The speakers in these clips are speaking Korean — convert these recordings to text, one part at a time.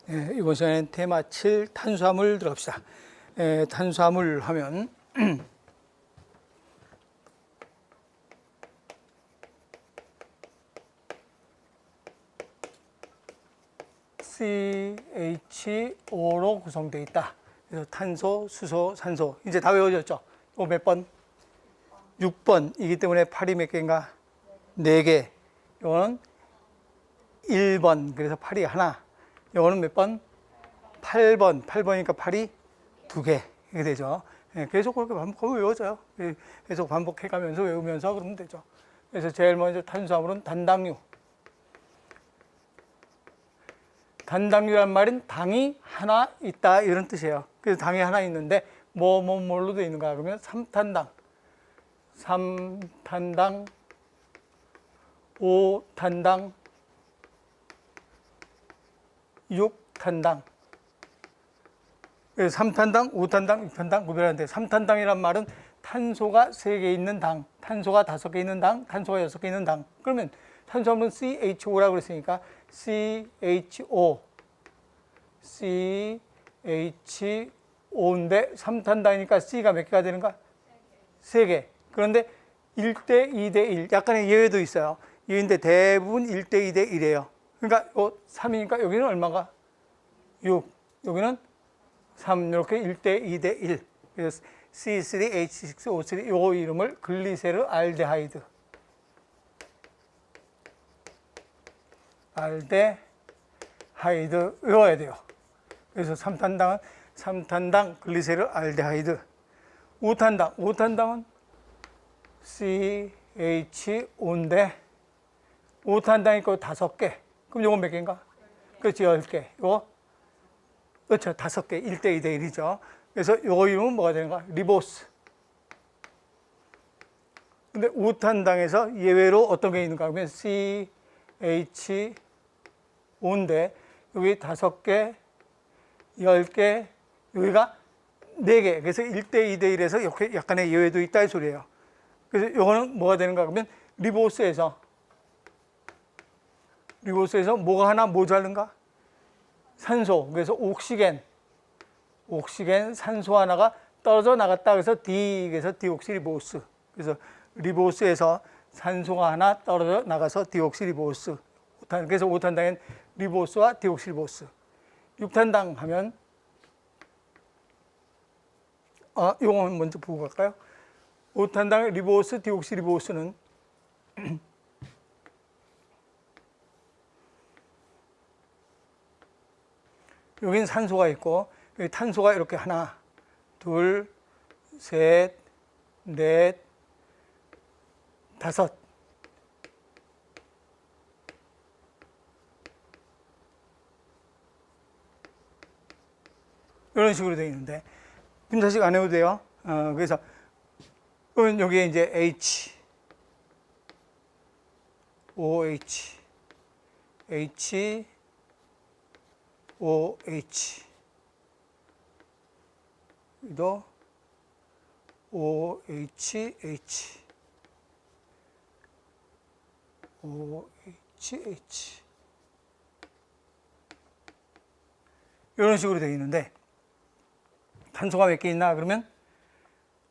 이번 시간엔 테마 7 탄수화물 들어갑시다. 탄수화물 하면 CHO로 구성되어 있다. 그래서 탄소, 수소, 산소. 이제 다 외워졌죠? 이거 몇 번? 6번이기 때문에 8이 몇 개인가? 4개. 이거는 1번. 그래서 8이 하나. 이거는 몇 번? 8번. 8번이니까 8이 2개. 이렇게 되죠. 계속 그렇게 반복하면 외워져요. 계속 반복해가면서 외우면서 그러면 되죠. 그래서 제일 먼저 탄수화물은 단당류. 단당류란 말은 당이 하나 있다 이런 뜻이에요. 그래서 당이 하나 있는데 뭘로 되어 있는가 그러면 3탄당, 3탄당, 5탄당, 6탄당. 그래서 3탄당, 5탄당, 6탄당 구별하는데 3탄당이란 말은 탄소가 3개 있는 당, 탄소가 5개 있는 당, 탄소가 6개 있는 당. 그러면 탄수화물은 CHO라고 그랬으니까 CHO, CHO인데 3탄당이니까 C가 몇 개가 되는가? 3개. 그런데 1대 2대 1, 약간의 예외도 있어요. 예외인데 대부분 1대 2대 1이에요. 그러니까 3이니까 여기는 얼마가? 6. 여기는 3. 이렇게 1대 2대 1. 그래서 C3H6O3 요 이름을 글리세르 알데하이드. 알데하이드 외워야 돼요. 그래서 3탄당은 3탄당 글리세르 알데하이드. 5탄당은 CHO인데 5탄당 있고 5개. 그럼 요거 몇 개인가? 그렇지, 10개. 요거 그렇죠, 5개. 1대 2대 1이죠. 그래서 요거 이름은 뭐가 되는가? 리보스. 근데 5탄당에서 예외로 어떤 게 있는가? 그러면 CHO인데 여기 5개, 10개, 여기가 4개. 그래서 1대 2대 1에서 이렇게 약간의 예외도 있다 이 소리예요. 그래서 요거는 뭐가 되는가? 그러면 리보스에서 뭐가 하나 모자른가? 산소. 그래서 옥시겐, 산소 하나가 떨어져 나갔다. 그래서 그래서 디옥시리보스. 그래서 리보스에서 산소가 하나 떨어져 나가서 디옥시리보스. 그래서 5탄당엔 리보스와 디옥시리보스. 6탄당 하면 이거 먼저 보고 갈까요? 5탄당의 리보스, 디옥시리보스는 여기는 산소가 있고 여기 탄소가 이렇게 하나, 둘, 셋, 넷, 5 이런 식으로 되어 있는데 분자식 안 해도 돼요. 그래서 여기에 이제 H, OH, H, OH, 여기도 OH, H, OH, H 이런 식으로 되어 있는데 탄소가 몇 개 있나 그러면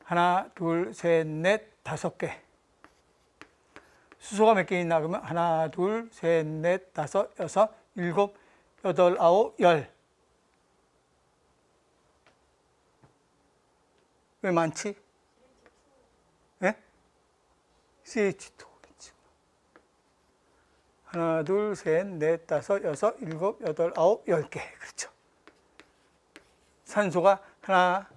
하나, 둘, 셋, 넷, 5개. 수소가 몇 개 있나 그러면 하나, 둘, 셋, 넷, 5, 6, 7, 8, 9, 10. 왜 많지? 예? CH2. 하나, 둘, 셋, 넷, 5, 6, 7, 8, 9, 10개. 그렇죠. 산소가 하나,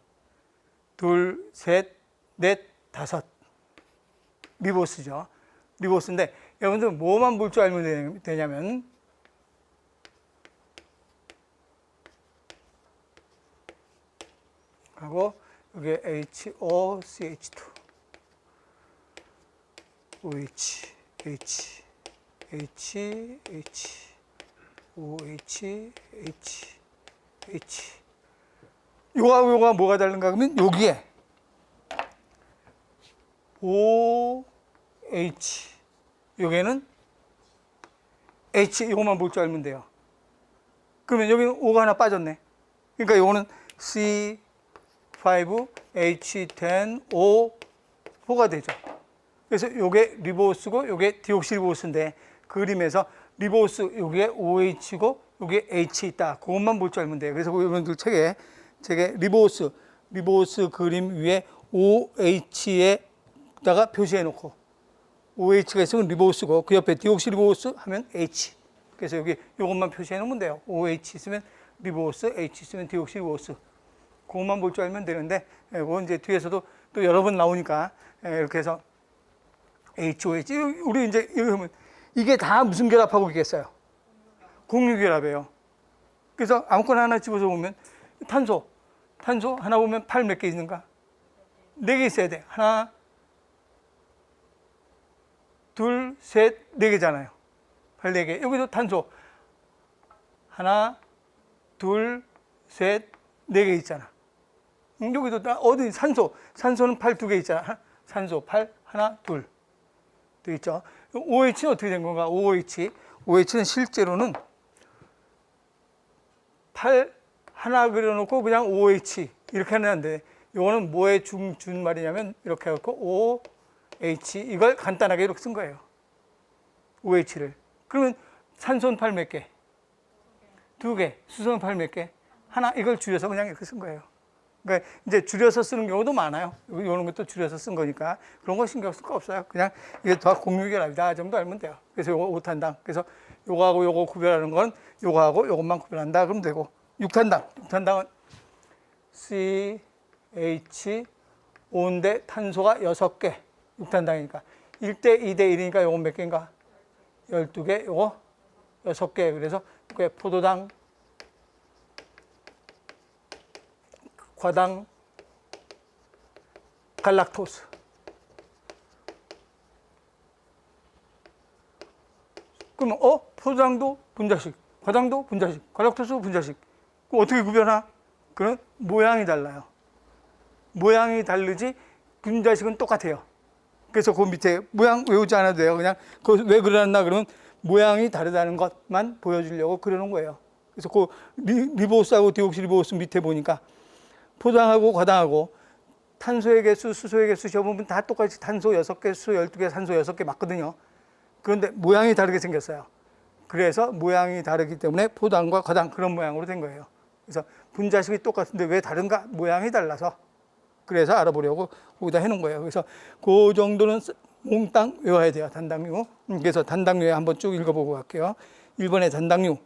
둘, 셋, 넷, 5. 리보스죠. 리보스인데 여러분들 뭐만 볼 줄 알면 되냐면 하고 여기 HO, CH2, OH, H, H, H, OH, H, H. 요가 뭐가 다른가 그러면 여기에 OH, 여기에는 H, 이것만 볼 줄 알면 돼요. 그러면 여기는 O가 하나 빠졌네. 그러니까 요거는 C5H10O4가 되죠. 그래서 요게 리보스고 요게 디옥시리보스인데 그림에서 리보스 요게 OH고 요게 H 있다. 그것만 볼 줄 알면 돼요. 그래서 여러분들 책에 리보스 그림 위에 OH에다가 표시해 놓고 OH가 있으면 리보스고 그 옆에 디옥시리보스 하면 H. 그래서 여기 요것만 표시해 놓으면 돼요. OH 있으면 리보스, H 있으면 디옥시리보스. 그것만 볼 줄 알면 되는데 그건 이제 뒤에서도 또 여러 번 나오니까 이렇게 해서 HOH. 우리 이제 이러면 이게 다 무슨 결합하고 있겠어요? 공유결합이에요. 그래서 아무거나 하나 집어서 보면 탄소 하나 보면 8 몇 개 있는가? 4개 있어야 돼. 하나, 둘, 셋, 4개잖아요. 8, 4개. 여기도 탄소 하나, 둘, 셋, 4개 있잖아. 여기도 어디 산소는 8 2개 있잖아. 산소 8 하나, 둘. 돼 있죠. OH는 어떻게 된 건가? OH는 실제로는 8 하나 그려놓고 그냥 OH 이렇게 하면 안 돼. 이거는 뭐의 준말이냐면 이렇게 해갖고 OH 이걸 간단하게 이렇게 쓴 거예요. OH를. 그러면 산소는 8 몇 개? 2개. 수소는 8 몇 개? 하나. 이걸 줄여서 그냥 이렇게 쓴 거예요. 그러니까 이제 줄여서 쓰는 경우도 많아요. 이런 것도 줄여서 쓴 거니까 그런 거 신경 쓸 거 없어요. 그냥 이게 다 공유결합이다 정도 알면 돼요. 그래서 요거 5탄당. 그래서 요거하고 요거 구별하는 건 요거하고 요것만 구별한다 그러면 되고 6탄당은 CH5인데 탄소가 6개. 6탄당이니까 1대 2대 1이니까 요건 몇 개인가? 12개. 요거 6개. 그래서 그게 포도당, 과당, 갈락토스. 그러면 포도당도 분자식, 과당도 분자식, 갈락토스도 분자식. 그럼 어떻게 구별하나? 그런 모양이 달라요. 모양이 다르지 분자식은 똑같아요. 그래서 그 밑에 모양 외우지 않아도 돼요. 그냥 왜 그려놨나 그러면 모양이 다르다는 것만 보여주려고 그려놓은 거예요. 그래서 그 리보스하고 디옥시리보스 밑에 보니까 포도당하고 과당하고 탄소의 개수, 수소의 개수 시험보면 다 똑같이 탄소 6개, 수소 12개, 산소 6개 맞거든요. 그런데 모양이 다르게 생겼어요. 그래서 모양이 다르기 때문에 포도당과 과당 그런 모양으로 된 거예요. 그래서 분자식이 똑같은데 왜 다른가? 모양이 달라서. 그래서 알아보려고 거기다 해놓은 거예요. 그래서 그 정도는 몽땅 외워야 돼요. 단당류. 그래서 단당류에 한번 쭉 읽어보고 갈게요. 1번에 단당류.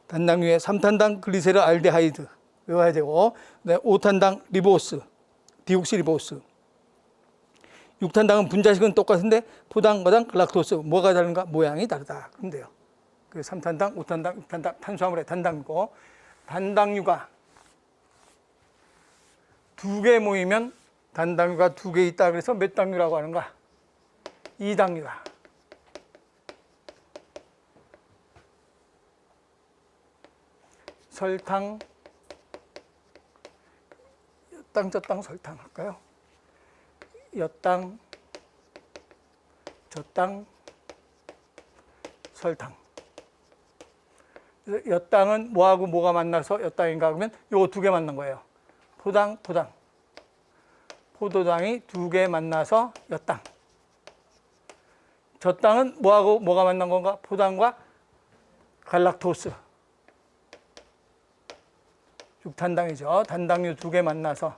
단당류에 3탄당 글리세르 알데하이드 외워야 되고 5탄당 리보스, 디옥시리보스. 6탄당은 분자식은 똑같은데 포당, 과당, 갈락토스 뭐가 다른가? 모양이 다르다. 그러면 돼요. 그 3탄당, 5탄당, 6탄당 탄수화물의 단당류고 단당류가 2개 모이면 단당류가 2개 있다. 그래서 몇 당류라고 하는가? 2당류다. 설탕, 엿당, 젖당, 설탕 할까요? 엿당, 젖당, 설탕. 엿당은 뭐하고 뭐가 만나서 엿당인가 그러면 요거 2개 만난 거예요. 포당. 포도당이 2개 만나서 엿당. 젖당은 뭐하고 뭐가 만난 건가? 포당과 갈락토스. 6탄당이죠. 단당류 2개 만나서.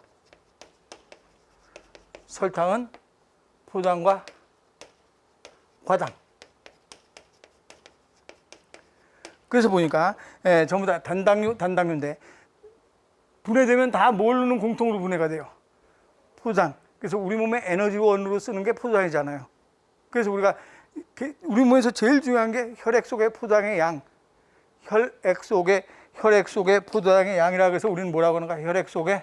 설탕은 포당과 과당. 그래서 보니까 전부 다 단당류인데 분해되면 다 뭘로는 공통으로 분해가 돼요? 포당. 그래서 우리 몸의 에너지원으로 쓰는 게 포도당이잖아요. 그래서 우리가 우리 몸에서 제일 중요한 게 혈액 속의 포도당의 양. 혈액 속의 포도당의 양이라 그래서 우리는 뭐라고 하는가? 혈액 속의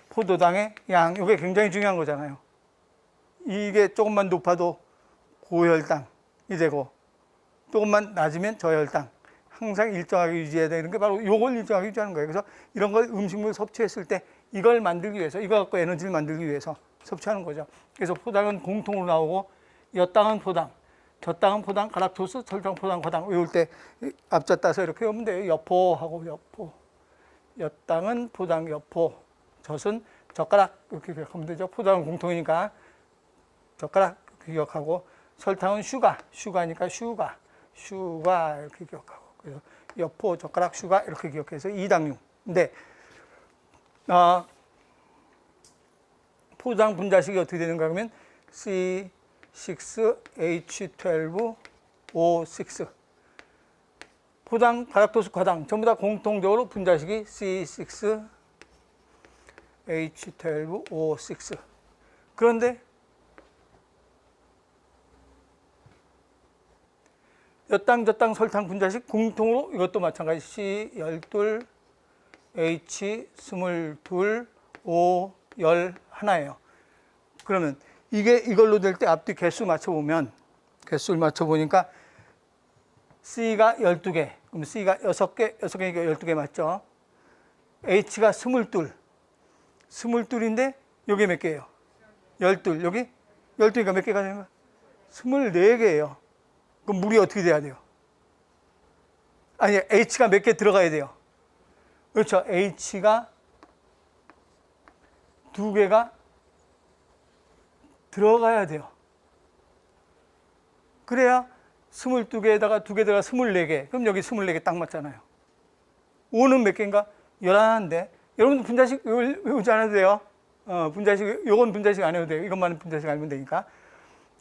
포도당의 양. 이게 굉장히 중요한 거잖아요. 이게 조금만 높아도 고혈당이 되고 조금만 낮으면 저혈당. 항상 일정하게 유지해야 되는 게 바로 이걸 일정하게 유지하는 거예요. 그래서 이런 걸 음식물 섭취했을 때 이걸 만들기 위해서, 이거 갖고 에너지를 만들기 위해서 섭취하는 거죠. 그래서 포당은 공통으로 나오고 엿당은 포당, 젖당은 포당, 갈락토스, 설탕, 포당, 과당. 외울 때 앞자 따서 이렇게 외우면 돼요. 여포하고 여포. 엿당은 포당, 여포. 젖은 젓가락 이렇게 기억하면 되죠. 포당은 공통이니까 젓가락 이렇게 기억하고, 설탕은 슈가니까 슈가 이렇게 기억하고, 그래서 여포, 젓가락, 슈가 이렇게 기억해서 이당류. 근데 포당 분자식이 어떻게 되는가 하면 C6H12O6. 포당, 갈락토스, 과당 전부 다 공통적으로 분자식이 C6H12O6. 그런데 엿당, 젖당, 설탕 분자식 공통으로 이것도 마찬가지 C12H22O11예요. 그러면 이걸로 될 때 앞뒤 개수 맞춰보면, 개수를 맞춰보니까 C가 12개, 그럼 C가 6개, 6개니까 12개 맞죠? H가 22인데 여기 몇 개예요? 12, 여기 12니까 몇 개가 되는 거야? 24개예요. 그럼 물이 어떻게 돼야 돼요? 아니, H가 몇 개 들어가야 돼요? 그렇죠. H가 2개가 들어가야 돼요. 그래야 22개에다가 2개 들어가 24개. 그럼 여기 24개 딱 맞잖아요. O는 몇 개인가? 11인데. 여러분 분자식 외우지 않아도 돼요. 요건 분자식 안 해도 돼요. 이것만 분자식 알면 되니까.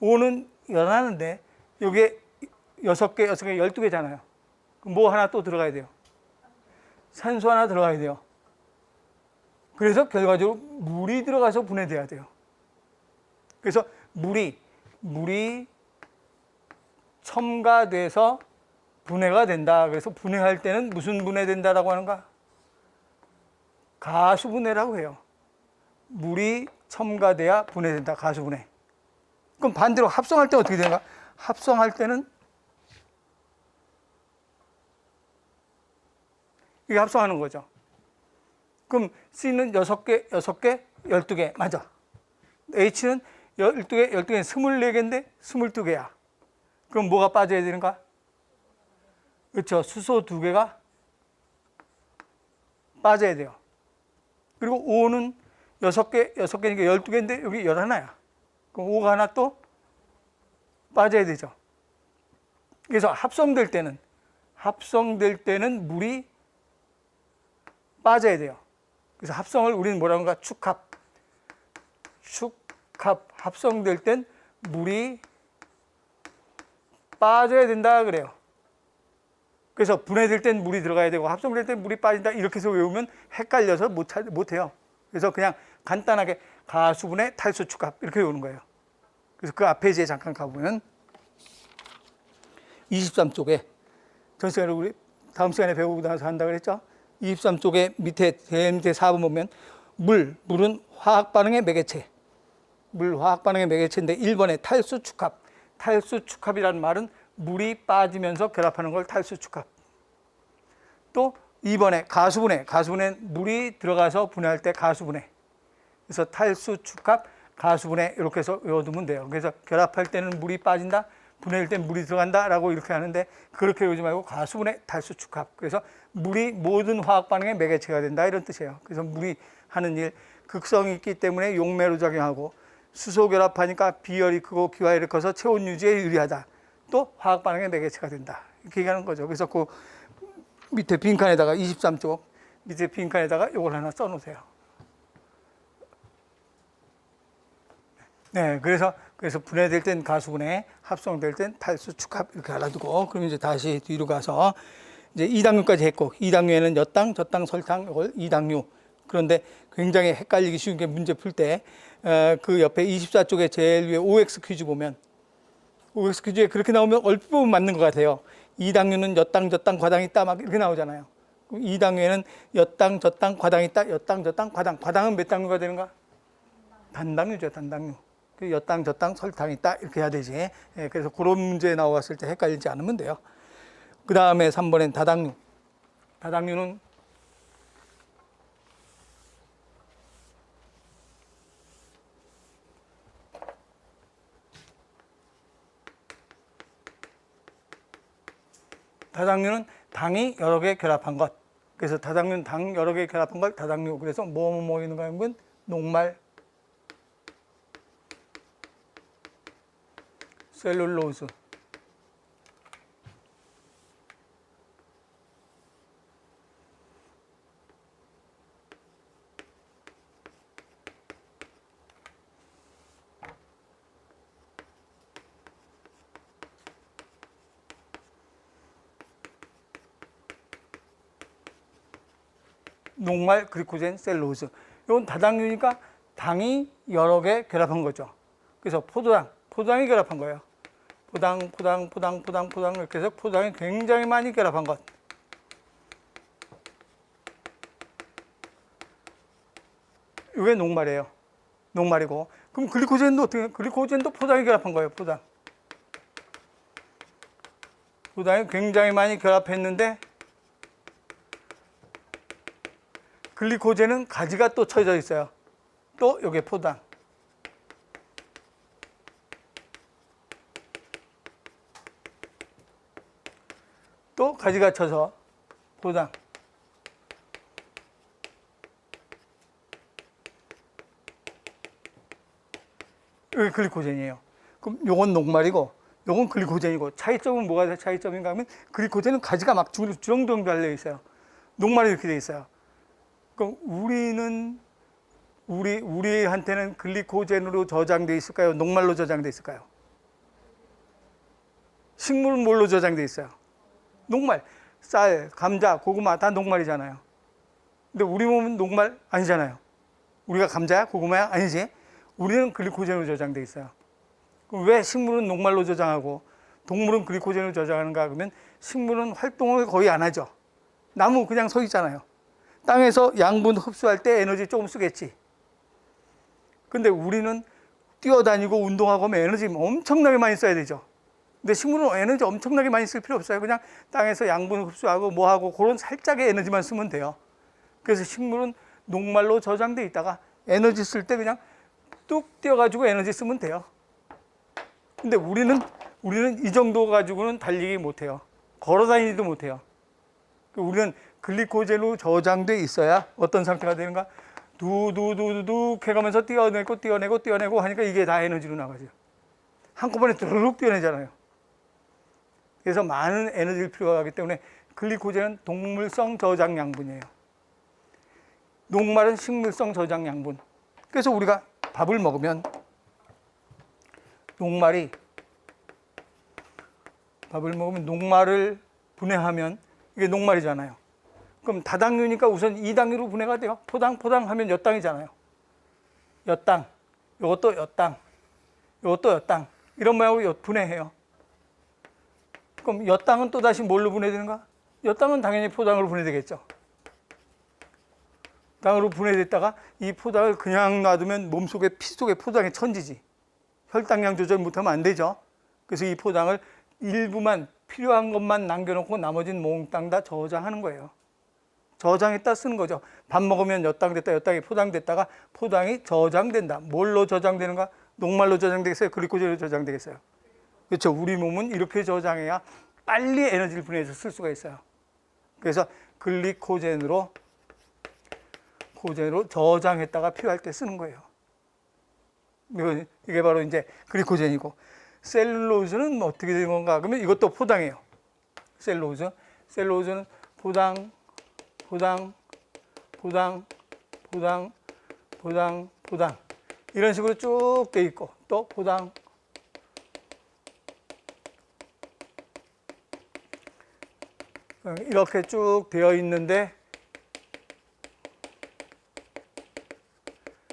O는 11인데 여기에 6개, 12개잖아요. 그럼 뭐 하나 또 들어가야 돼요? 산소 하나 들어가야 돼요. 그래서 결과적으로 물이 들어가서 분해돼야 돼요. 그래서 물이 첨가돼서 분해가 된다. 그래서 분해할 때는 무슨 분해된다라고 하는가? 가수분해라고 해요. 물이 첨가돼야 분해된다. 가수분해. 그럼 반대로 합성할 때 어떻게 되는가? 합성할 때는 이게 합성하는 거죠. 그럼 C는 6개, 12개. 맞아. H는 12개, 12개는 24개인데 22개야. 그럼 뭐가 빠져야 되는가? 그렇죠. 수소 2개가 빠져야 돼요. 그리고 O는 6개니까 12개인데 여기 11야. 그럼 O가 하나 또 빠져야 되죠. 그래서 합성될 때는 물이 빠져야 돼요. 그래서 합성을 우리는 뭐라고 하는가? 축합. 합성될 땐 물이 빠져야 된다 그래요. 그래서 분해될 땐 물이 들어가야 되고 합성될 땐 물이 빠진다 이렇게 해서 외우면 헷갈려서 못해요. 그래서 그냥 간단하게 가수분해 탈수 축합 이렇게 외우는 거예요. 그래서 그 앞 페이지에 잠깐 가보면 23쪽에 전 시간에 우리 다음 시간에 배우고 나서 한다고 그랬죠. 23쪽에 제일 밑에 4번 보면 물은 화학 반응의 매개체. 물 화학 반응의 매개체인데 1번에 탈수 축합. 탈수 축합이라는 말은 물이 빠지면서 결합하는 걸 탈수 축합. 또 2번에 가수분해. 가수분해는 물이 들어가서 분해할 때 가수분해. 그래서 탈수 축합, 가수분해 이렇게 해서 외워두면 돼요. 그래서 결합할 때는 물이 빠진다. 분해할 때는 물이 들어간다라고 이렇게 하는데 그렇게 외우지 말고 가수분해, 탈수 축합. 그래서 물이 모든 화학 반응의 매개체가 된다 이런 뜻이에요. 그래서 물이 하는 일, 극성이 있기 때문에 용매로 작용하고 수소 결합하니까 비열이 크고 기화열이 커서 체온 유지에 유리하다. 또 화학 반응의 매개체가 된다. 이렇게 얘기하는 거죠. 그래서 그 밑에 빈칸에다가 23쪽 밑에 빈칸에다가 이걸 하나 써놓으세요. 네, 그래서 분해될 땐 가수분해, 합성될 땐 탈수 축합 이렇게 알아두고 그럼 이제 다시 뒤로 가서 이제 2당류까지 했고 2당류에는 엿당, 젖당, 설탕 이걸 2당류. 그런데 굉장히 헷갈리기 쉬운 게 문제 풀 때 그 옆에 24쪽에 제일 위에 OX 퀴즈 보면 OX 퀴즈에 그렇게 나오면 얼핏 보면 맞는 것 같아요. 2당류는 엿당, 젖당, 과당이 있다 막 이렇게 나오잖아요. 2당류에는 엿당, 젖당, 과당이 있다. 엿당, 젖당, 과당. 과당은 몇 당류가 되는가? 단당류죠, 단당류. 엿당, 젖당, 설탕이 있다 이렇게 해야 되지. 그래서 그런 문제 나왔을 때 헷갈리지 않으면 돼요. 그 다음에 3번엔 다당류. 다당류는 다당류는 당이 여러 개 결합한 것. 그래서 다당류는 당 여러 개 결합한 걸 다당류. 그래서 뭐 있는 거는 녹말, 셀룰로즈. 녹말, 글리코젠, 셀룰로즈. 이건 다당류니까 당이 여러 개 결합한 거죠. 그래서 포도당이 결합한 거예요. 포당 이렇게 해서 포도당이 굉장히 많이 결합한 것. 이게 녹말이에요. 녹말이고. 그럼 글리코젠도 어떻게 해요? 글리코젠도 포당이 결합한 거예요. 포당이 굉장히 많이 결합했는데 글리코젠은 가지가 또 쳐져 있어요. 또 여기에 포당. 또 가지가 쳐서 포당. 여기 글리코젠이에요. 그럼 요건 녹말이고 요건 글리코젠이고 차이점은 뭐가 차이점인가 하면 글리코젠은 가지가 막 주렁주렁 달려 있어요. 녹말이 이렇게 돼 있어요. 그럼 우리한테는 글리코젠으로 저장돼 있을까요? 녹말로 저장돼 있을까요? 식물은 뭘로 저장돼 있어요? 녹말. 쌀, 감자, 고구마 다 녹말이잖아요. 근데 우리 몸은 녹말 아니잖아요. 우리가 감자야? 고구마야? 아니지. 우리는 글리코젠으로 저장돼 있어요. 그럼 왜 식물은 녹말로 저장하고 동물은 글리코젠으로 저장하는가? 그러면 식물은 활동을 거의 안 하죠. 나무 그냥 서 있잖아요. 땅에서 양분 흡수할 때 에너지 조금 쓰겠지. 근데 우리는 뛰어다니고 운동하고 하면 에너지 엄청나게 많이 써야 되죠. 근데 식물은 에너지 엄청나게 많이 쓸 필요 없어요. 그냥 땅에서 양분 흡수하고 뭐하고 그런 살짝의 에너지만 쓰면 돼요. 그래서 식물은 녹말로 저장돼 있다가 에너지 쓸 때 그냥 뚝 뛰어가지고 에너지 쓰면 돼요. 근데 우리는 이 정도 가지고는 달리기 못해요. 걸어다니지도 못해요. 우리는 글리코젠으로 저장돼 있어야 어떤 상태가 되는가? 두두두두둑 해가면서 뛰어내고 하니까 이게 다 에너지로 나가죠. 한꺼번에 드르륵 뛰어내잖아요. 그래서 많은 에너지를 필요하기 때문에 글리코젠은 동물성 저장 양분이에요. 녹말은 식물성 저장 양분. 그래서 우리가 밥을 먹으면 녹말을 분해하면 이게 녹말이잖아요. 그럼 다당류니까 우선 2당류로 분해가 돼요. 포당 하면 엿당이잖아요. 엿당, 이것도 엿당, 이것도 엿당. 이런 모양으로 분해해요. 그럼 엿당은 또 다시 뭘로 분해되는가? 엿당은 당연히 포당으로 분해되겠죠. 당으로 분해됐다가 이 포당을 그냥 놔두면 몸속에 피 속에 포당이 천지지. 혈당량 조절 못하면 안 되죠. 그래서 이 포당을 일부만 필요한 것만 남겨놓고 나머지는 몽땅 다 저장하는 거예요. 저장했다 쓰는 거죠. 밥 먹으면 엿당됐다, 엿당이 포당됐다가 포당이 저장된다. 뭘로 저장되는가? 녹말로 저장되겠어요? 글리코젠으로 저장되겠어요? 그렇죠. 우리 몸은 이렇게 저장해야 빨리 에너지를 분해해서 쓸 수가 있어요. 그래서 글리코젠으로 저장했다가 필요할 때 쓰는 거예요. 이게 바로 이제 글리코젠이고, 셀룰로즈는 어떻게 되는 건가? 그러면 이것도 포당이에요. 셀룰로즈는 포당 이런 식으로 쭉 돼 있고, 또 포당 이렇게 쭉 되어 있는데,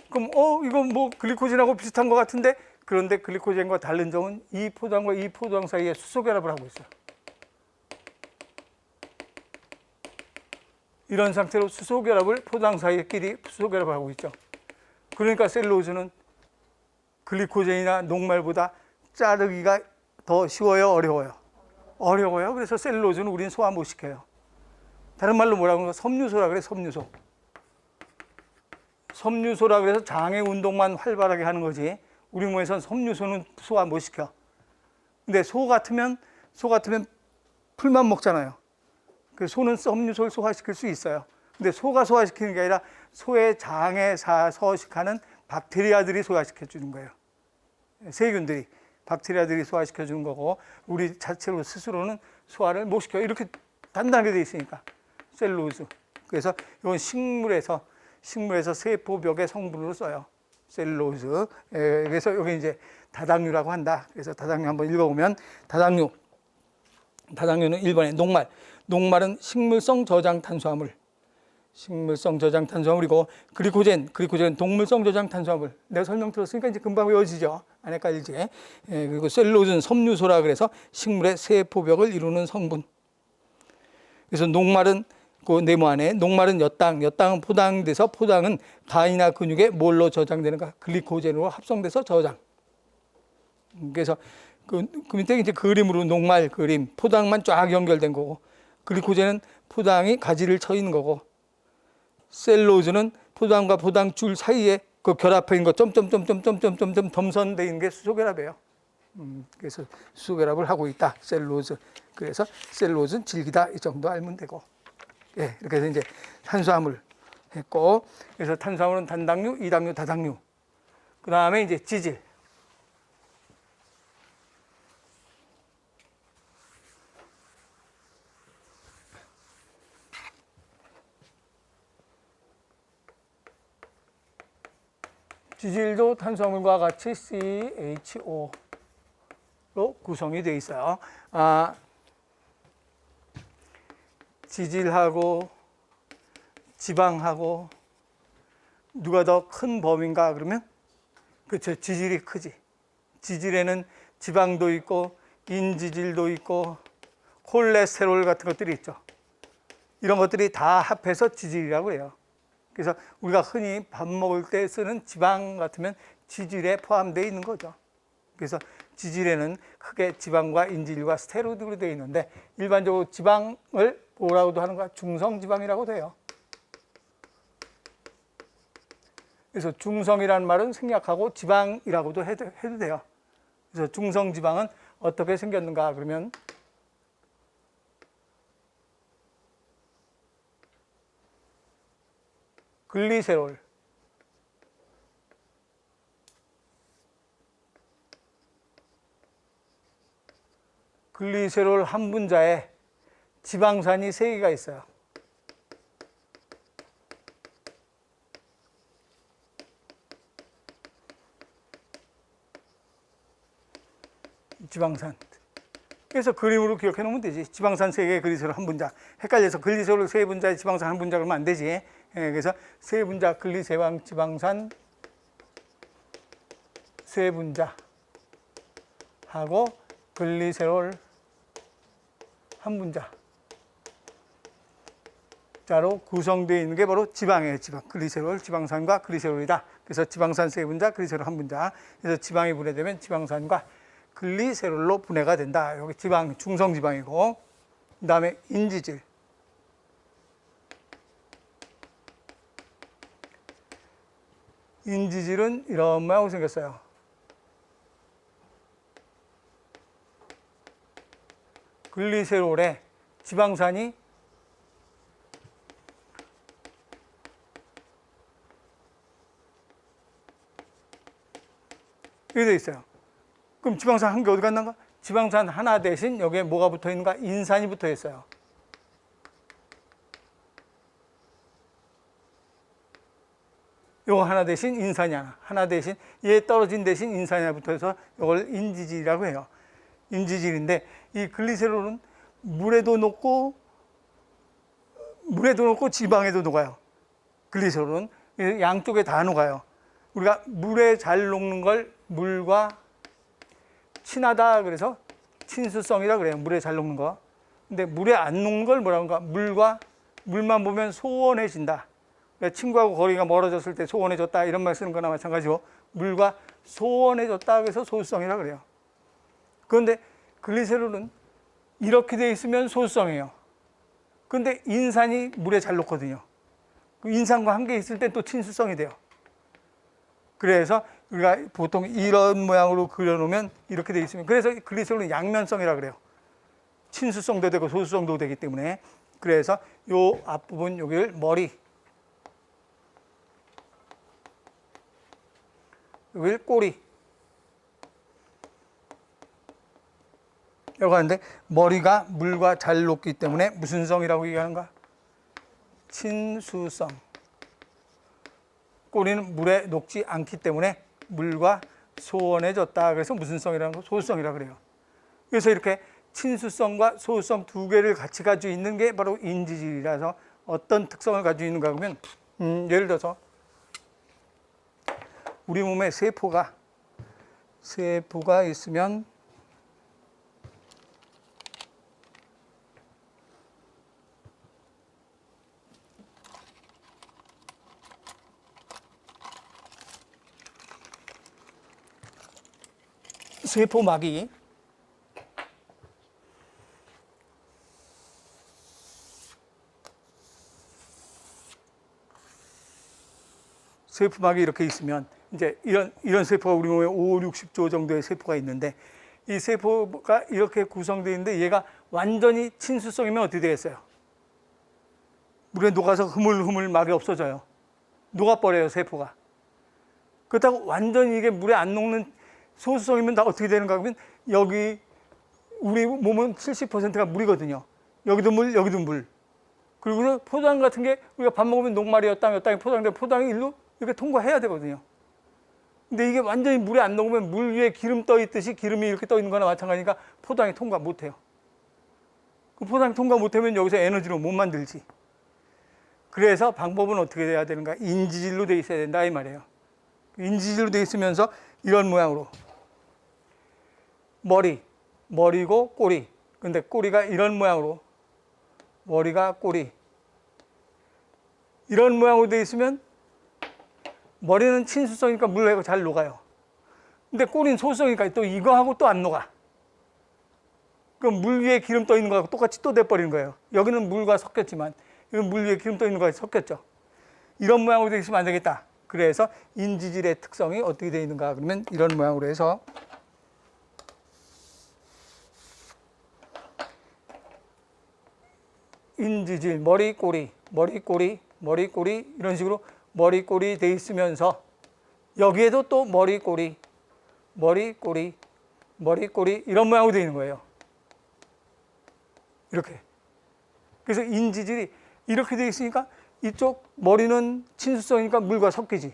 그럼 이거 뭐 글리코젠하고 비슷한 것 같은데, 그런데 글리코젠과 다른 점은 이 포당과 이 포당 사이에 수소결합을 하고 있어요. 이런 상태로 포당 사이끼리 수소결합을 하고 있죠. 그러니까 셀룰로즈는 글리코젠이나 녹말보다 자르기가 더 쉬워요, 어려워요? 어려워요. 그래서 셀룰로즈는 우리는 소화 못 시켜요. 다른 말로 뭐라고 하는 거? 섬유소라 그래, 섬유소. 섬유소라 그래서 장의 운동만 활발하게 하는 거지. 우리 몸에선 섬유소는 소화 못 시켜. 근데 소 같으면 풀만 먹잖아요. 그 소는 섬유소를 소화시킬 수 있어요. 근데 소가 소화시키는 게 아니라 소의 장에 서식하는 박테리아들이 소화시켜 주는 거예요. 세균들이, 박테리아들이 소화시켜 주는 거고, 우리 자체로 스스로는 소화를 못 시켜요. 이렇게 단단하게 돼 있으니까. 셀룰로즈. 그래서 이건 식물에서 세포벽의 성분으로 써요. 셀룰로즈. 그래서 여기 이제 다당류라고 한다. 그래서 다당류 한번 읽어보면, 다당류는 1번에 녹말. 녹말은 식물성 저장 탄수화물. 식물성 저장 탄수화물이고, 글리코젠은 동물성 저장 탄수화물. 내가 설명 들었으니까 이제 금방 외워지죠. 안 헷갈리지. 그리고 셀룰로즈는 섬유소라 그래서 식물의 세포벽을 이루는 성분. 그래서 녹말은 그 네모 안에 녹말은 엿당은 포당돼서 포당은 간이나 근육에 뭘로 저장되는가? 글리코젠으로 합성돼서 저장. 그래서 그 밑에 이제 그림으로 녹말 그림, 포당만 쫙 연결된 거고, 글리코젠은 포당이 가지를 쳐 있는 거고, 셀룰로즈는 포당과 포당 줄 사이에 그 결합해 있는 거 점점점점점점점 점선되어 있는 게 수소결합이에요. 그래서 수소결합을 하고 있다. 셀룰로즈. 그래서 셀룰로즈는 질기다. 이 정도 알면 되고. 예, 이렇게 해서 이제 탄수화물 했고, 그래서 탄수화물은 단당류, 이당류, 다당류. 그 다음에 이제 지질. 지질도 탄수화물과 같이 CHO로 구성이 되어 있어요. 지질하고 지방하고 누가 더 큰 범위인가 그러면 그렇죠. 지질이 크지. 지질에는 지방도 있고 인지질도 있고 콜레스테롤 같은 것들이 있죠. 이런 것들이 다 합해서 지질이라고 해요. 그래서 우리가 흔히 밥 먹을 때 쓰는 지방 같으면 지질에 포함되어 있는 거죠. 그래서 지질에는 크게 지방과 인지질과 스테로이드로 되어 있는데, 일반적으로 지방을 뭐라고도 하는가? 중성지방이라고 돼요. 그래서 중성이라는 말은 생략하고 지방이라고도 해도 돼요. 그래서 중성지방은 어떻게 생겼는가 그러면 글리세롤, 글리세롤 한 분자에 지방산이 3개가 있어요. 지방산. 그래서 그림으로 기억해 놓으면 되지. 지방산 3개, 글리세롤 한 분자. 헷갈려서 글리세롤 3분자에 지방산 한 분자 그러면 안 되지. 그래서 3분자 글리세방 지방산 3분자 하고 글리세롤 한 분자 자로 구성되어 있는 게 바로 지방이에요. 지방. 글리세롤, 지방산과 글리세롤이다. 그래서 지방산 3분자, 글리세롤 한 분자. 그래서 지방이 분해되면 지방산과 글리세롤로 분해가 된다. 여기 지방, 중성지방이고, 그 다음에 인지질. 인지질은 이런 모양으로 생겼어요. 글리세롤에 지방산이 이렇게 되어 있어요. 그럼 지방산 한 개 어디 갔는가? 지방산 하나 대신 여기에 뭐가 붙어 있는가? 인산이 붙어 있어요. 요거 하나 대신 인산이 하나 대신 얘 떨어진 대신 인산이 하나 붙어서 이걸 인지질이라고 해요. 인지질인데 이 글리세롤은 물에도 녹고 지방에도 녹아요. 글리세롤은 양쪽에 다 녹아요. 우리가 물에 잘 녹는 걸 물과 친하다 그래서 친수성이라 그래요. 물에 잘 녹는 거. 근데 물에 안 녹는 걸 뭐라고 하는가? 물만 보면 소원해진다. 친구하고 거리가 멀어졌을 때 소원해졌다 이런 말 쓰는 거나 마찬가지고, 물과 소원해졌다 그래서 소수성이라 그래요. 그런데 글리세롤은 이렇게 돼 있으면 소수성이에요. 그런데 인산이 물에 잘 녹거든요. 인산과 함께 있을 때 또 친수성이 돼요. 그래서 우리가 보통 이런 모양으로 그려놓으면 이렇게 돼 있으면, 그래서 글리세롤은 양면성이라 그래요. 친수성도 되고 소수성도 되기 때문에 그래서 요 앞부분 여기를 머리, 여기를 꼬리 라고 하는데 머리가 물과 잘 녹기 때문에 무슨 성이라고 얘기하는가? 친수성. 꼬리는 물에 녹지 않기 때문에 물과 소원해졌다. 그래서 무슨 성이라는 거? 소수성이라고 그래요. 그래서 이렇게 친수성과 소수성 두 개를 같이 가지고 있는 게 바로 인지질이라서 어떤 특성을 가지고 있는가 하면 예를 들어서 우리 몸에 세포가 있으면 세포막이 이렇게 있으면 이제 이런 세포가 우리 몸에 5, 60조 정도의 세포가 있는데 이 세포가 이렇게 구성되어 있는데 얘가 완전히 친수성이면 어떻게 되겠어요? 물에 녹아서 흐물흐물 막이 없어져요. 녹아버려요, 세포가. 그렇다고 완전히 이게 물에 안 녹는 소수성이면 다 어떻게 되는가 하면 여기 우리 몸은 70%가 물이거든요. 여기도 물, 여기도 물. 그리고 포장 같은 게 우리가 밥 먹으면 녹말이었다, 땅에 포장돼 포장이 일로 이렇게 통과해야 되거든요. 근데 이게 완전히 물에 안 녹으면 물 위에 기름 떠 있듯이 기름이 이렇게 떠 있는 거나 마찬가지니까 포장이 통과 못 해요. 그 포장이 통과 못 하면 여기서 에너지로 못 만들지. 그래서 방법은 어떻게 돼야 되는가? 인지질로 돼 있어야 된다 이 말이에요. 인지질로 돼 있으면서 이런 모양으로 머리고 꼬리. 근데 꼬리가 이런 모양으로 머리가 꼬리 이런 모양으로 돼 있으면 머리는 친수성이니까 물하고 잘 녹아요. 근데 꼬리는 소수성이니까 또 이거하고 또 안 녹아. 그럼 물 위에 기름 떠 있는 거하고 똑같이 또 돼버리는 거예요. 여기는 물과 섞였지만 이건 물 위에 기름 떠 있는 거하고 섞였죠. 이런 모양으로 돼 있으면 안 되겠다. 그래서 인지질의 특성이 어떻게 되어 있는가 그러면 이런 모양으로 해서 인지질 머리 꼬리 이런 식으로 머리 꼬리 돼 있으면서 여기에도 또 머리 꼬리 이런 모양으로 되어 있는 거예요. 이렇게. 그래서 인지질이 이렇게 되어 있으니까 이쪽 머리는 친수성이니까 물과 섞이지.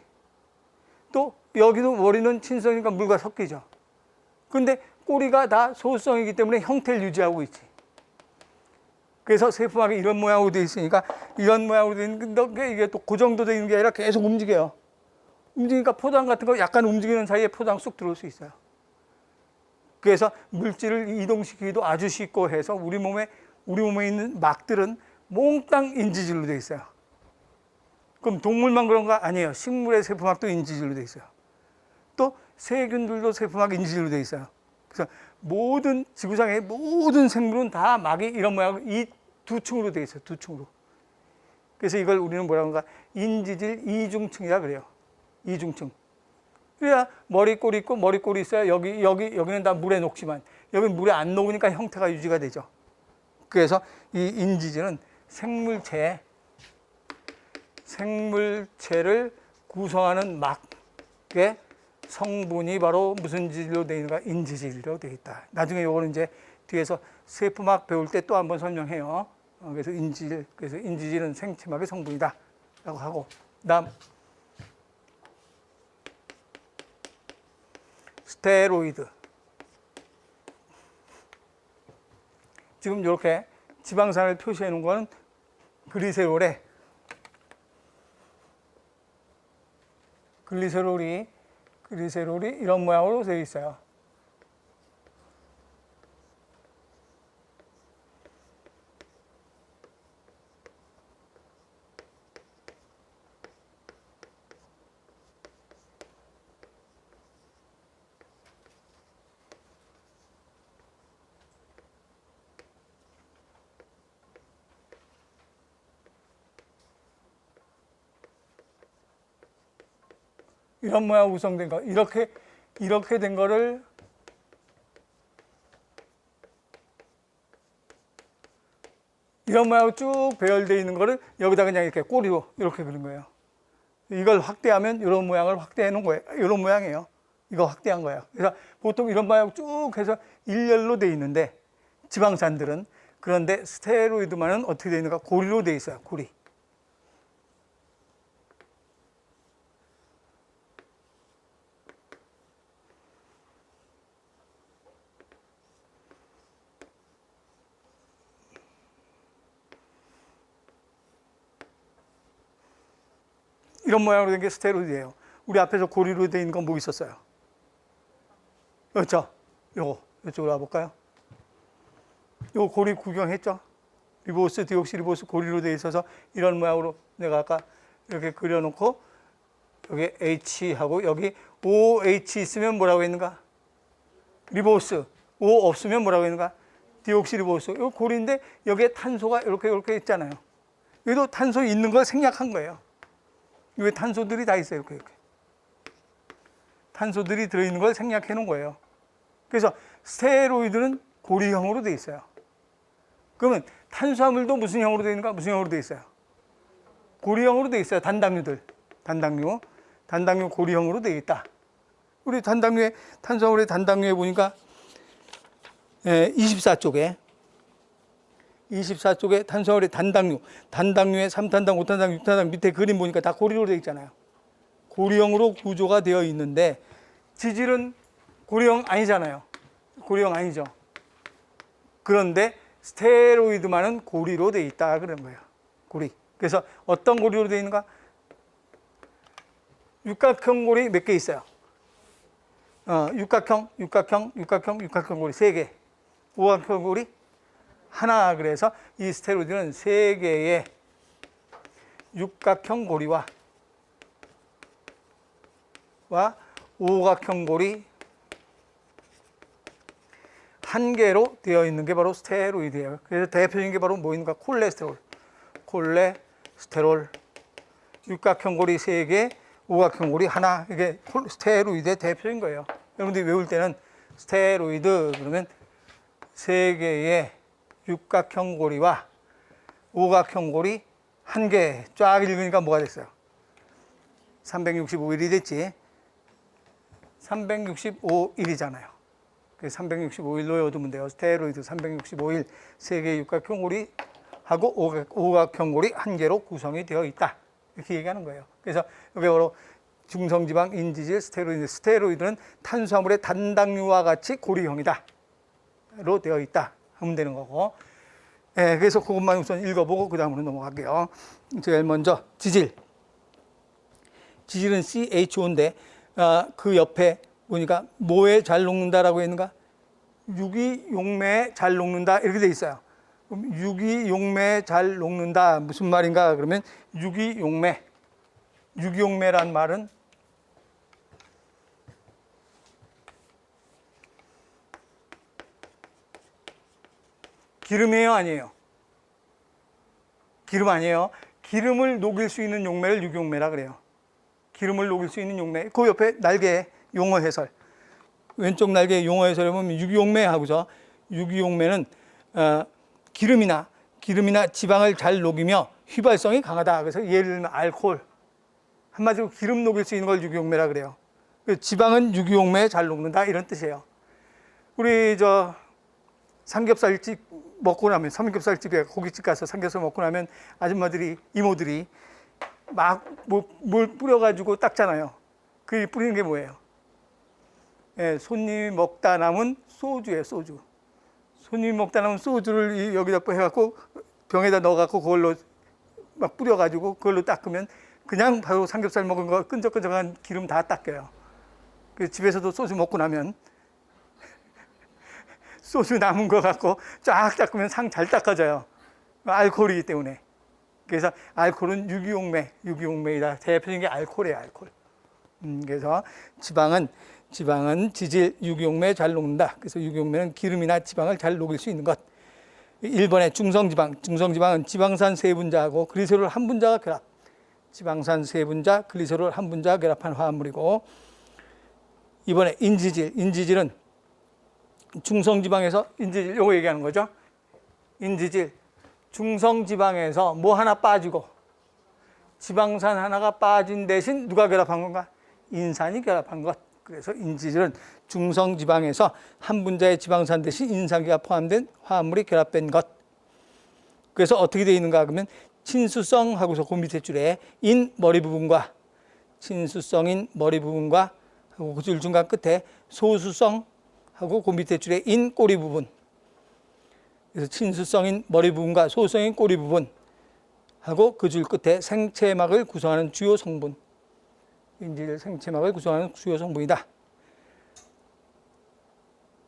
또 여기도 머리는 친수성이니까 물과 섞이죠. 그런데 꼬리가 다 소수성이기 때문에 형태를 유지하고 있지. 그래서 세포막이 이런 모양으로 되어 있으니까 이런 모양으로 되어 있는데 이게 또 고정되어 있는 게 아니라 계속 움직여요. 움직이니까 포장 같은 거 약간 움직이는 사이에 포장 쑥 들어올 수 있어요. 그래서 물질을 이동시키기도 아주 쉽고 해서 우리 몸에 있는 막들은 몽땅 인지질로 되어 있어요. 그럼 동물만 그런가? 아니에요. 식물의 세포막도 인지질로 되어 있어요. 또 세균들도 세포막 인지질로 되어 있어요. 그래서 모든 지구상의 모든 생물은 다 막이 이런 모양 이 두 층으로 되어 있어요. 두 층으로. 그래서 이걸 우리는 뭐라고 하는가? 인지질 이중층이라 그래요. 이중층. 그래야 머리 꼬리 있고 머리 꼬리 있어야 여기는 다 물에 녹지만 여기는 물에 안 녹으니까 형태가 유지가 되죠. 그래서 이 인지질은 생물체를 구성하는 막의 성분이 바로 무슨 질로 되어 있는가? 인지질로 되어 있다. 나중에 요거는 이제 뒤에서 세포막 배울 때 또 한번 설명해요. 그래서 인지질은 생체막의 성분이다. 라고 하고. 다음. 스테로이드. 지금 이렇게 지방산을 표시해 놓은 거는 글리세롤이 이런 모양으로 되어 있어요. 이런 모양 구성된 거 이렇게 된 거를 이런 모양으로 쭉 배열되어 있는 거를 여기다 그냥 이렇게 꼬리로 이렇게 그린 거예요. 이걸 확대하면 이런 모양을 확대해 놓은 거예요. 이런 모양이에요. 이거 확대한 거예요. 그래서 보통 이런 모양 쭉 해서 일렬로 되어 있는데 지방산들은, 그런데 스테로이드만은 어떻게 되어 있는가? 고리로 되어 있어요. 고리. 이런 모양으로 된 게 스테로이드예요. 우리 앞에서 고리로 되어 있는 건 뭐 있었어요? 그렇죠? 요거 이쪽으로 와볼까요? 요거 고리 구경했죠? 리보스, 디옥시리보스 고리로 되어 있어서 이런 모양으로 내가 아까 이렇게 그려놓고 여기 H하고 여기 OH 있으면 뭐라고 했는가? 리보스. O 없으면 뭐라고 했는가? 디옥시리보스. 요 고리인데 여기에 탄소가 이렇게 있잖아요. 여기도 탄소 있는 걸 생략한 거예요. 여기 탄소들이 다 있어요. 이렇게. 탄소들이 들어있는 걸 생략해 놓은 거예요. 그래서 스테로이드는 고리형으로 되어 있어요. 그러면 탄수화물도 무슨 형으로 되어 있는가? 무슨 형으로 되어 있어요? 고리형으로 되어 있어요. 단당류들. 단당류 고리형으로 되어 있다. 우리 단당류에, 탄수화물의 단당류에 보니까 24쪽에 탄수화물의 단당류에 3탄당, 5탄당, 6탄당 밑에 그림 보니까 다 고리로 되어 있잖아요. 고리형으로 구조가 되어 있는데 지질은 고리형 아니잖아요. 고리형 아니죠. 그런데 스테로이드만은 고리로 되어 있다 그런 거예요. 고리. 그래서 어떤 고리로 되어 있는가? 육각형 고리 몇 개 있어요? 육각형 고리 3개. 오각형 고리 하나. 그래서 이 스테로이드는 3개의 육각형 고리와 오각형 고리 1개로 되어 있는 게 바로 스테로이드예요. 그래서 대표적인 게 바로 뭐 있는가? 콜레스테롤. 육각형 고리 3개, 오각형 고리 하나. 이게 스테로이드의 대표인 거예요. 여러분들이 외울 때는 스테로이드 그러면 3개의 육각형 고리와 오각형 고리 1개 쫙 읽으니까 뭐가 됐어요? 365일이 됐지. 365일이잖아요. 365일로 외워두면 돼요. 스테로이드 365일 3개의 육각형 고리하고 오각형 고리 1개로 구성이 되어 있다. 이렇게 얘기하는 거예요. 그래서 여기 바로 중성지방, 인지질, 스테로이드는 탄수화물의 단당류와 같이 고리형이다. 로 되어 있다. 하면 되는 거고. 그래서 그것만 우선 읽어보고 그 다음으로 넘어갈게요. 제일 먼저 지질. 지질은 CHO인데 그 옆에 보니까 뭐에 잘 녹는다라고 했는가? 유기용매에 잘 녹는다 이렇게 돼 있어요. 그럼 유기용매에 잘 녹는다 무슨 말인가? 그러면 유기용매란 말은 기름이에요, 아니에요? 기름 아니에요. 기름을 녹일 수 있는 용매를 유기용매라 그래요. 기름을 녹일 수 있는 용매. 그 옆에 날개 용어 해설. 왼쪽 날개 용어 해설에 보면 유기용매하고죠. 유기용매는 기름이나 지방을 잘 녹이며 휘발성이 강하다. 그래서 예를 들면 알코올. 한마디로 기름 녹일 수 있는 걸 유기용매라 그래요. 지방은 유기용매에 잘 녹는다 이런 뜻이에요. 우리 삼겹살집 먹고 나면, 삼겹살집에 고깃집 가서 삼겹살 먹고 나면 아줌마들이, 이모들이 막 뭘 뿌려가지고 닦잖아요. 그 뿌리는 게 뭐예요? 손님이 먹다 남은 소주예요, 소주. 손님이 먹다 남은 소주를 여기다 해갖고 병에다 넣어갖고 그걸로 막 뿌려가지고 그걸로 닦으면 그냥 바로 삼겹살 먹은 거 끈적끈적한 기름 다 닦여요. 집에서도 소주 먹고 나면 소주 남은 거 갖고 쫙 닦으면 상 잘 닦아져요. 알코올이기 때문에. 그래서 알코올은 유기용매이다. 대표적인 게 알코올이에요, 알코올. 그래서 지방은 지질, 유기용매에 잘 녹는다. 그래서 유기용매는 기름이나 지방을 잘 녹일 수 있는 것. 1번에 중성지방은 지방산 세 분자하고 글리세롤 한 분자가 결합. 지방산 세 분자, 글리세롤 한 분자가 결합한 화합물이고, 이번에 인지질은 중성지방에서 인지질, 요거 얘기하는 거죠. 인지질, 중성지방에서 뭐 하나 빠지고 지방산 하나가 빠진 대신 누가 결합한 건가? 인산이 결합한 것. 그래서 인지질은 중성지방에서 한 분자의 지방산 대신 인산기가 포함된 화합물이 결합된 것. 그래서 어떻게 되어 있는가 그러면 친수성 하고서 그 밑에 줄에 인 머리 부분과 친수성인 머리 부분과 하고 그 줄 중간 끝에 소수성 하고 그 밑에 줄에 인 꼬리 부분. 그래서 친수성인 머리 부분과 소수성인 꼬리 부분 하고 그 줄 끝에 생체막을 구성하는 주요 성분. 인지질 생체막을 구성하는 주요 성분이다.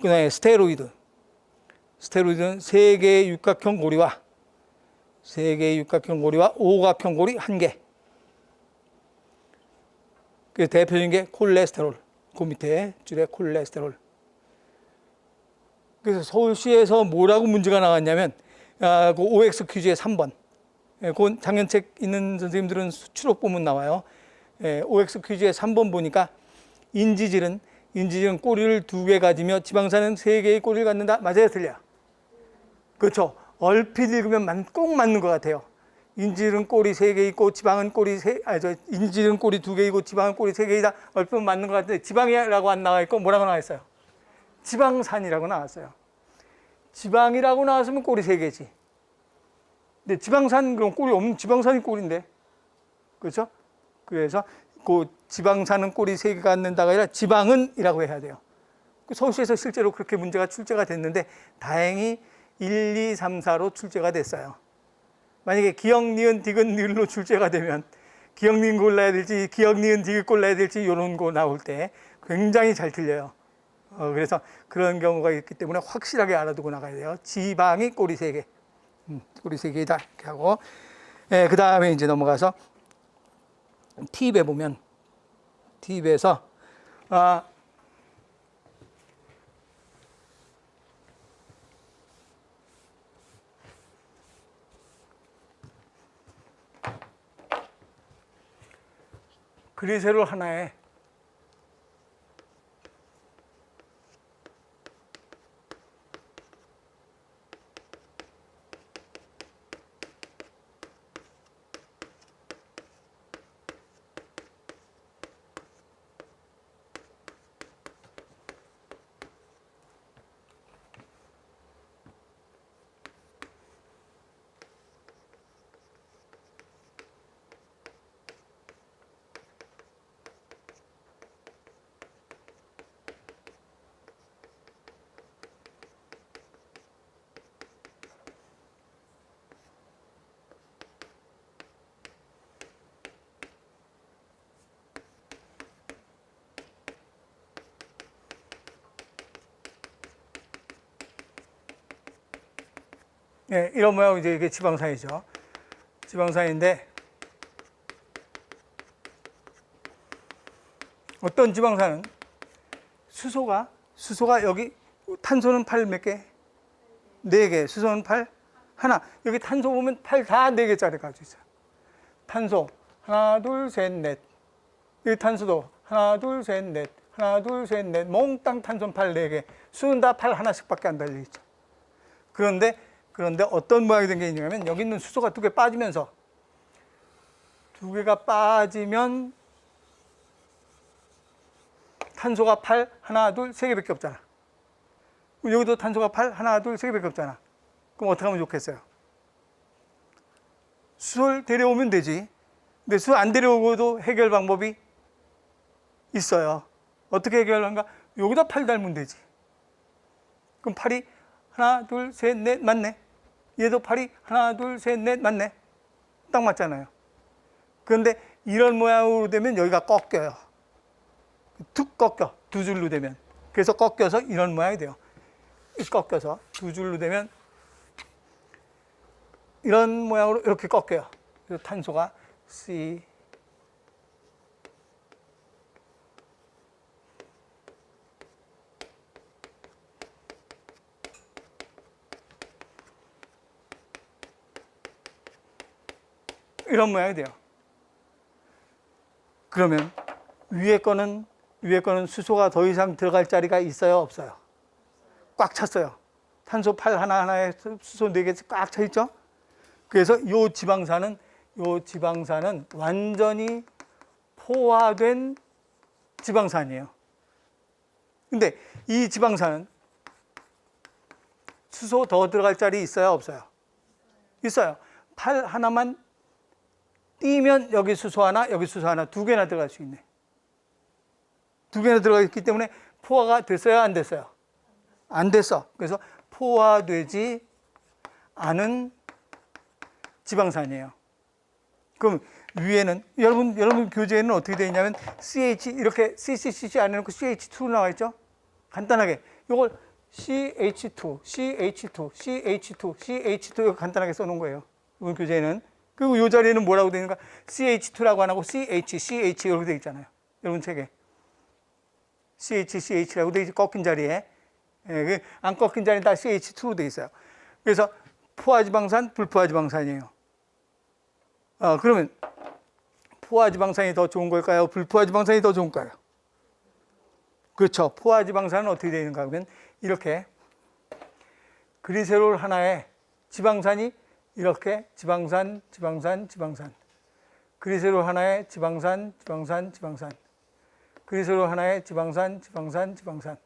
그 다음에 스테로이드. 스테로이드는 3개의 육각형 고리와 3개의 육각형 고리와 오각형 고리 1개. 그 대표적인 게 콜레스테롤. 그 밑에 줄에 콜레스테롤. 그래서 서울시에서 뭐라고 문제가 나왔냐면 그 OX 퀴즈의 3번. 그 작년책 있는 선생님들은 수치로 보면 나와요. OX 퀴즈의 3번 보니까 인지질은 꼬리를 2개 가지며 지방산은 3개의 꼬리를 갖는다. 맞아요, 틀려요? 그렇죠. 얼핏 읽으면 꼭 맞는 것 같아요. 인지질은 꼬리 3개 있고 지방은 꼬리 인지질은 꼬리 2개이고 지방은 꼬리 3개이다. 얼핏 맞는 것 같은데 지방이라고 안 나와 있고 뭐라고 나와 있어요? 지방산이라고 나왔어요. 지방이라고 나왔으면 꼬리 3개지. 근데 지방산 그럼 꼬리 없는 지방산이 꼬리인데. 그렇죠? 그래서 그 지방산은 꼬리 3개가 갖는다가 아니라 지방은이라고 해야 돼요. 서울시에서 실제로 그렇게 문제가 출제가 됐는데 다행히 1, 2, 3, 4로 출제가 됐어요. 만약에 기역, 니은, 디귿, 니을로 출제가 되면 기역, 니은 골라야 될지 기역, 니은, 디귿 골라야 될지 이런 거 나올 때 굉장히 잘 틀려요. 그래서 그런 경우가 있기 때문에 확실하게 알아두고 나가야 돼요. 지방이 꼬리 3개. 꼬리 3개이다. 이렇게 하고. 그 다음에 이제 넘어가서 팁에 보면 팁에서 그리세롤 하나에 이런 모양 이제 이게 지방산이죠. 지방산인데 어떤 지방산은 수소가 여기 탄소는 8 몇 개? 4개. 수소는 8 하나. 여기 탄소 보면 8 다 4개짜리 가지고 있어요. 탄소 하나, 둘, 셋, 넷. 여기 탄소도 하나, 둘, 셋, 넷. 하나, 둘, 셋, 넷. 몽땅 탄소는 8 4개. 수는 다 8 하나씩밖에 안 달려 있죠. 그런데 어떤 모양이 된 게 있냐면 여기 있는 수소가 2개 빠지면서 2개가 빠지면 탄소가 8 하나, 둘, 3개밖에 없잖아. 여기도 탄소가 8 하나, 둘, 3개밖에 없잖아. 그럼 어떻게 하면 좋겠어요? 수소를 데려오면 되지. 근데 수 안 데려오고도 해결 방법이 있어요. 어떻게 해결하는가? 여기다 8 달면 되지. 그럼 8이 하나, 둘, 셋, 넷 맞네. 얘도 8이 하나, 둘, 셋, 넷 맞네. 딱 맞잖아요. 그런데 이런 모양으로 되면 여기가 꺾여요. 툭 꺾여. 2줄로 되면. 그래서 꺾여서 이런 모양이 돼요. 꺾여서 2줄로 되면 이런 모양으로 이렇게 꺾여요. 그래서 탄소가 C 이런 모양이 돼요. 그러면 위에 거는 수소가 더 이상 들어갈 자리가 있어요, 없어요? 꽉 찼어요. 탄소 8 하나하나에 수소 4개 꽉 차 있죠? 그래서 요 지방산은 완전히 포화된 지방산이에요. 근데 이 지방산은 수소 더 들어갈 자리 있어요, 없어요? 있어요. 팔 하나만 띄면 여기 수소 하나, 여기 수소 하나, 두 개나 들어갈 수 있네. 두 개나 들어가 있기 때문에 포화가 됐어요, 안 됐어요? 안 됐어. 그래서 포화되지 않은 지방산이에요. 그럼 위에는 여러분 교재에는 어떻게 되어 있냐면 CH 이렇게 CCCC 안 해놓고 CH2로 나와 있죠? 간단하게 이걸 CH2, CH2, CH2, CH2 이렇게 간단하게 써놓은 거예요. 이번 교재에는. 그리고 이 자리에는 뭐라고 되어 있는가? CH2라고 안 하고 CH, CH 이렇게 되어 있잖아요. 여러분 책에. CH, CH라고 되어 있지, 꺾인 자리에. 예, 안 꺾인 자리는 다 CH2로 되어 있어요. 그래서 포화지방산, 불포화지방산이에요. 그러면 포화지방산이 더 좋은 걸까요? 불포화지방산이 더 좋은가요? 그렇죠. 포화지방산은 어떻게 되어 있는가 하면 이렇게 그리세롤 하나에 지방산이 이렇게 지방산, 지방산, 지방산. 그리세롤 하나에 지방산, 지방산, 지방산. 그리세롤 하나에 지방산, 지방산, 지방산.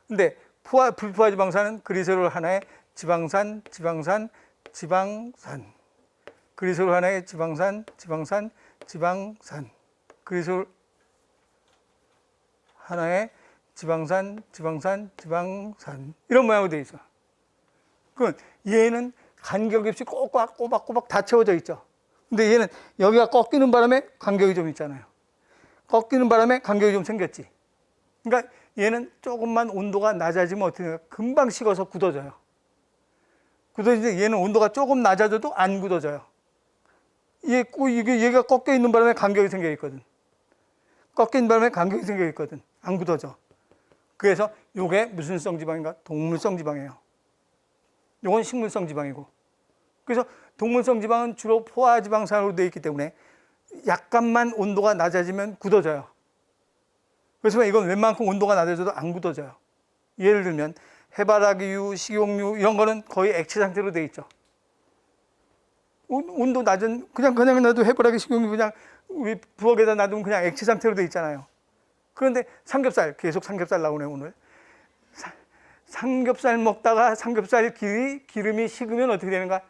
근데 불포화지방산은 그리세롤 하나에 지방산, 지방산, 지방산. 그리세롤 하나에 지방산, 지방산, 지방산. 그리세롤 하나에 지방산, 지방산, 지방산. 이런 모양으로 되어 있어. 그럼 얘는 간격이 없이 꼬박꼬박 다 채워져 있죠. 근데 얘는 여기가 꺾이는 바람에 간격이 좀 있잖아요. 꺾이는 바람에 간격이 좀 생겼지. 그러니까 얘는 조금만 온도가 낮아지면 어떻게 돼요? 금방 식어서 굳어져요. 굳어지는데 얘는 온도가 조금 낮아져도 안 굳어져요. 얘가 꺾여 있는 바람에 간격이 생겨 있거든. 꺾인 바람에 간격이 생겨 있거든. 안 굳어져. 그래서 이게 무슨 성 지방인가? 동물성 지방이에요. 이건 식물성 지방이고. 그래서 동물성 지방은 주로 포화지방산으로 되어 있기 때문에 약간만 온도가 낮아지면 굳어져요. 그래서 이건 웬만큼 온도가 낮아져도 안 굳어져요. 예를 들면 해바라기유, 식용유 이런 거는 거의 액체 상태로 되어 있죠. 온도 낮은 그냥 놔도 해바라기, 식용유 그냥 우리 부엌에다 놔두면 그냥 액체 상태로 되어 있잖아요. 그런데 삼겹살 계속 삼겹살 나오네 오늘. 삼겹살 먹다가 삼겹살 기름이 식으면 어떻게 되는가?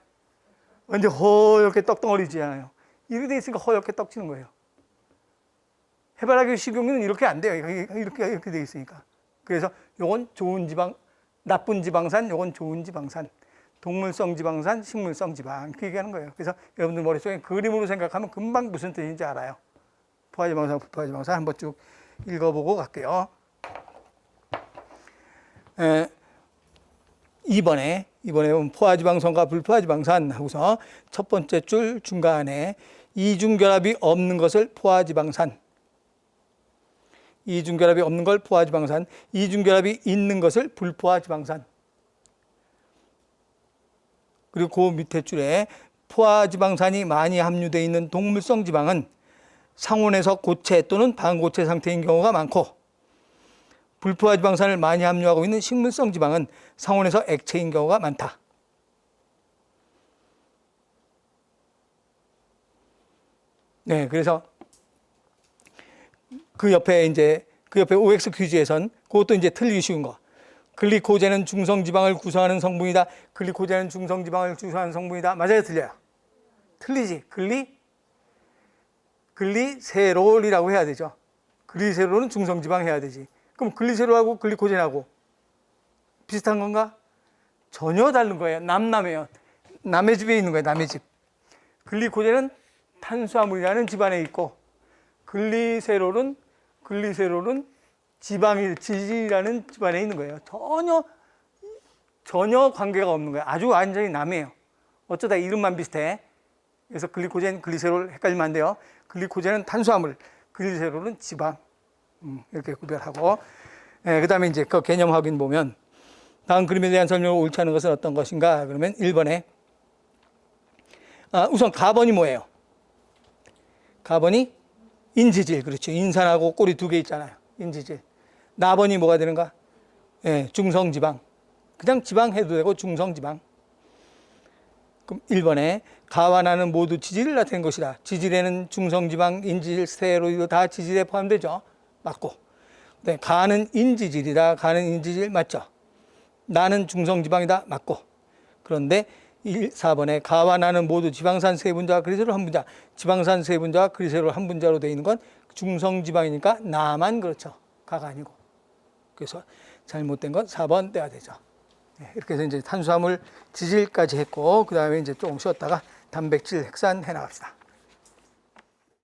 완전 허옇게 떡덩어리지 않아요. 이렇게 돼 있으니까 허옇게 떡지는 거예요. 해바라기, 식용유는 이렇게 안 돼요. 이렇게 돼 있으니까. 그래서 요건 좋은 지방, 나쁜 지방산, 요건 좋은 지방산. 동물성 지방산, 식물성 지방. 이렇게 얘기하는 거예요. 그래서 여러분들 머릿속에 그림으로 생각하면 금방 무슨 뜻인지 알아요. 포화지방산, 불포화지방산 한번 쭉 읽어보고 갈게요. 이번에 포화지방산과 불포화지방산 하고서 첫 번째 줄 중간에 이중결합이 없는 것을 포화지방산, 이중결합이 없는 걸 포화지방산, 이중결합이 있는 것을 불포화지방산. 그리고 그 밑에 줄에 포화지방산이 많이 함유되어 있는 동물성 지방은 상온에서 고체 또는 반고체 상태인 경우가 많고, 불포화지방산을 많이 함유하고 있는 식물성 지방은 상온에서 액체인 경우가 많다. 네, 그래서 그 옆에 OX 퀴즈에선 그것도 이제 틀리기 쉬운 거. 글리코젠은 중성지방을 구성하는 성분이다. 글리코젠은 중성지방을 구성하는 성분이다. 맞아요, 틀려요? 틀리지. 글리세롤이라고 해야 되죠. 글리세롤은 중성지방 해야 되지. 그럼 글리세롤하고 글리코젠하고 비슷한 건가? 전혀 다른 거예요. 남남해요. 남의 집에 있는 거예요. 남의 집. 글리코젠은 탄수화물이라는 집안에 있고, 글리세롤은 지질이라는 집안에 있는 거예요. 전혀 관계가 없는 거예요. 아주 완전히 남이에요. 어쩌다 이름만 비슷해. 그래서 글리코젠, 글리세롤 헷갈리면 안 돼요. 글리코젠은 탄수화물, 글리세롤은 지방. 이렇게 구별하고. 그 다음에 이제 그 개념 확인 보면, 다음 그림에 대한 설명을 옳지 않은 것은 어떤 것인가? 그러면 1번에, 우선 가번이 뭐예요? 가번이 인지질. 그렇죠. 인산하고 꼬리 두 개 있잖아요. 인지질. 나번이 뭐가 되는가? 중성지방. 그냥 지방 해도 되고 중성지방. 그럼 1번에 가와 나는 모두 지질을 나타낸 것이다. 지질에는 중성지방, 인지질, 스테로이드 다 지질에 포함되죠. 맞고. 네, 가는 인지질이다. 가는 인지질 맞죠. 나는 중성지방이다. 맞고. 그런데 4번에 가와 나는 모두 지방산 세 분자와 그리세로 한 분자. 지방산 세 분자와 그리세로 한 분자로 되어 있는 건 중성지방이니까 나만 그렇죠. 가가 아니고. 그래서 잘못된 건 4번 떼야 되죠. 네, 이렇게 해서 이제 탄수화물 지질까지 했고, 그 다음에 이제 조금 쉬었다가 단백질 핵산 해 나갑시다.